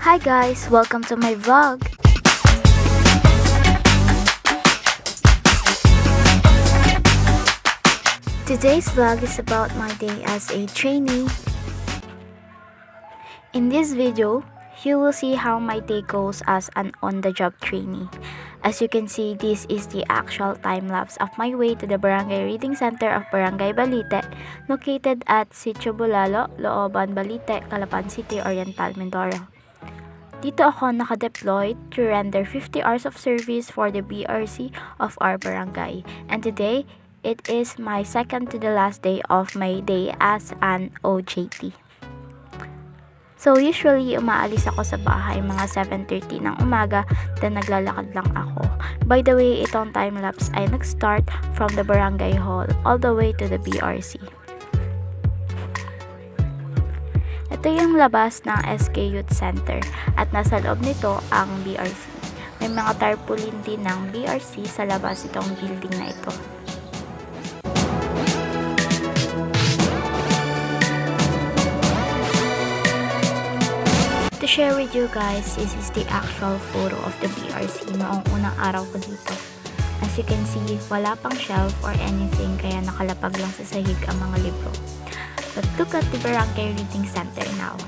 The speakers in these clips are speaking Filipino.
Hi guys! Welcome to my vlog! Today's vlog is about my day as a trainee. In this video, you will see how my day goes as an on-the-job trainee. As you can see, this is the actual time-lapse of my way to the Barangay Reading Center of Barangay Balite, located at Sitio Bulalo, Looban, Balite, Calapan City, Oriental, Mindoro. Dito ako naka-deployed to render 50 hours of service for the BRC of our barangay. And today, it is my second to the last day of my day as an OJT. So usually, umaalis ako sa bahay mga 7:30 ng umaga, then naglalakad lang ako. By the way, itong time-lapse ay nag-start from the barangay hall all the way to the BRC. Ito yung labas ng SK Youth Center at nasa loob nito ang BRC. May mga tarpaulin din ng BRC sa labas itong building na ito. To share with you guys, this is the actual photo of the BRC noong unang araw ko dito. As you can see, wala pang shelf or anything kaya nakalapag lang sa sahig ang mga libro. But look at the Barangay Reading Center now.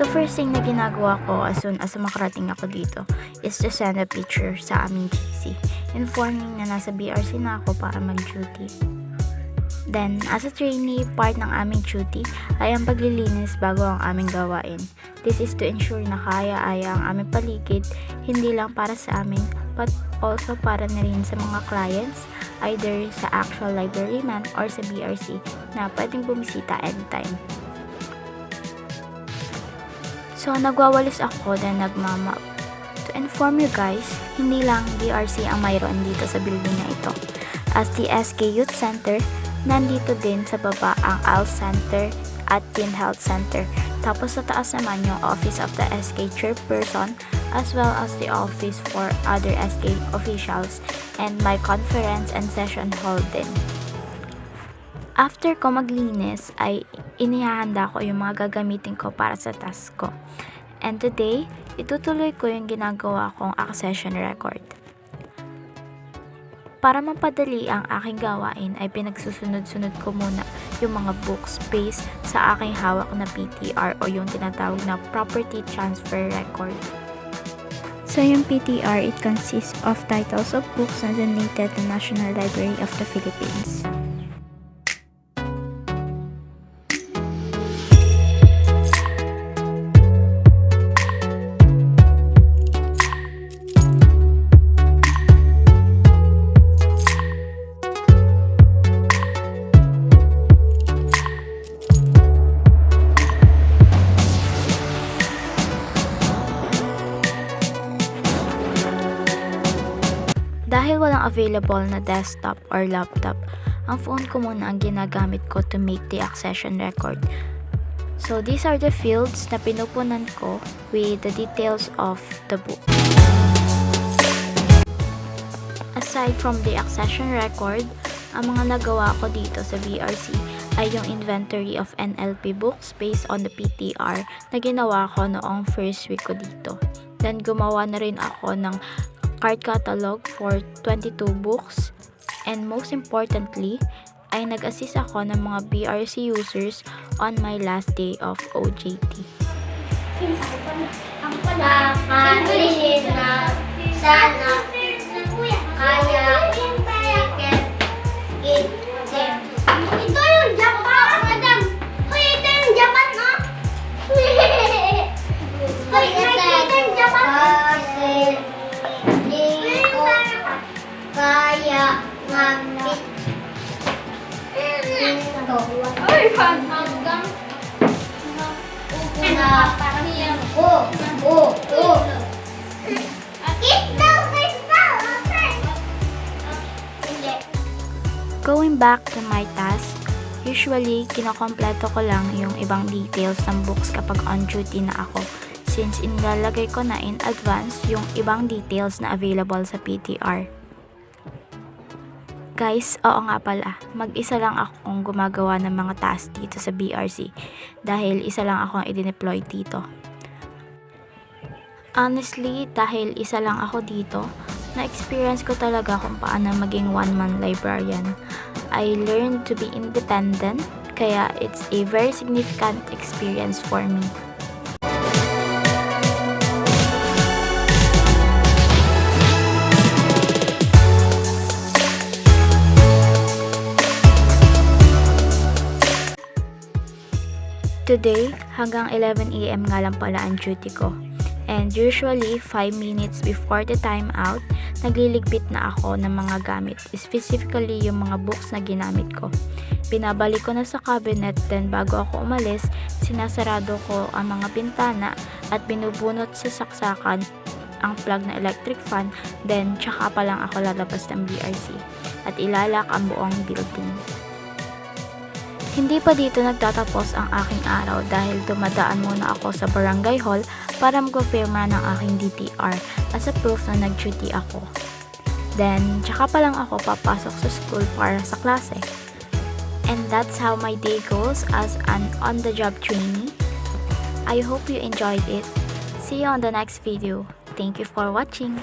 The first thing na ginagawa ko as soon as makarating ako dito is to send a picture sa aming GC, informing na nasa BRC na ako para mag-duty. Then, as a trainee, part ng aming duty ay ang paglilinis bago ang aming gawain. This is to ensure na kaya-aya ang aming paligid, hindi lang para sa amin, but also para na rin sa mga clients, either sa actual libraryman or sa BRC na pwedeng bumisita anytime. So, nagwawalis ako then nagmamap. To inform you guys, hindi lang BRC ang mayroon dito sa building na ito. As the SK Youth Center, nandito din sa baba ang ALS Center at Teen Health Center. Tapos sa taas naman yung office of the SK Chairperson as well as the office for other SK officials and my conference and session hall din. After ko maglinis ay inihahanda ko yung mga gagamitin ko para sa task ko. And today, itutuloy ko yung ginagawa kong accession record. Para mapadali ang aking gawain ay pinagsusunod-sunod ko muna yung mga books based sa aking hawak na PTR o yung tinatawag na Property Transfer Record. So yung PTR, it consists of titles of books na donated to National Library of the Philippines. Dahil walang available na desktop or laptop, ang phone ko muna ang ginagamit ko to make the accession record. So these are the fields na pinupunan ko with the details of the book. Aside from the accession record, ang mga nagawa ko dito sa BRC ay yung inventory of NLP books based on the PTR na ginawa ko noong first week ko dito. Then gumawa na rin ako ng card catalog for 22 books, and most importantly, ay nag-assist ako ng mga BRC users on my last day of OJT. Kakainin na sana kaya chicken eat them. Ito yung Japan, madam. Hoy, ito yung Japan, no? Hoy, nakikita yung Japan. Kasi hindi ko kaya ngamit ito. Ay, hanggang Going back to my task, usually kinokompleto ko lang yung ibang details ng books kapag on duty na ako since inilalagay ko na in advance yung ibang details na available sa PTR. Guys, oo nga pala, mag-isa lang akong gumagawa ng mga tasks dito sa BRC dahil isa lang akong i-deploy dito. Honestly, dahil isa lang ako dito, na-experience ko talaga kung paano maging one-man librarian. I learned to be independent, kaya it's a very significant experience for me. Today, hanggang 11 AM nga lang pala ang duty ko. And usually, 5 minutes before the time out, nagliligpit na ako ng mga gamit, specifically yung mga books na ginamit ko. Binabalik ko na sa cabinet, then bago ako umalis, sinasarado ko ang mga bintana at binubunot sa saksakan ang plug na electric fan, then tsaka pa lang ako lalabas ng BRC at ilalak ang buong building. Hindi pa dito nagtatapos ang aking araw dahil dumadaan muna ako sa barangay hall para magpapirma ng aking DTR as a proof na nag-duty ako. Then, tsaka pa lang ako papasok sa school para sa klase. And that's how my day goes as an on-the-job trainee. I hope you enjoyed it. See you on the next video. Thank you for watching.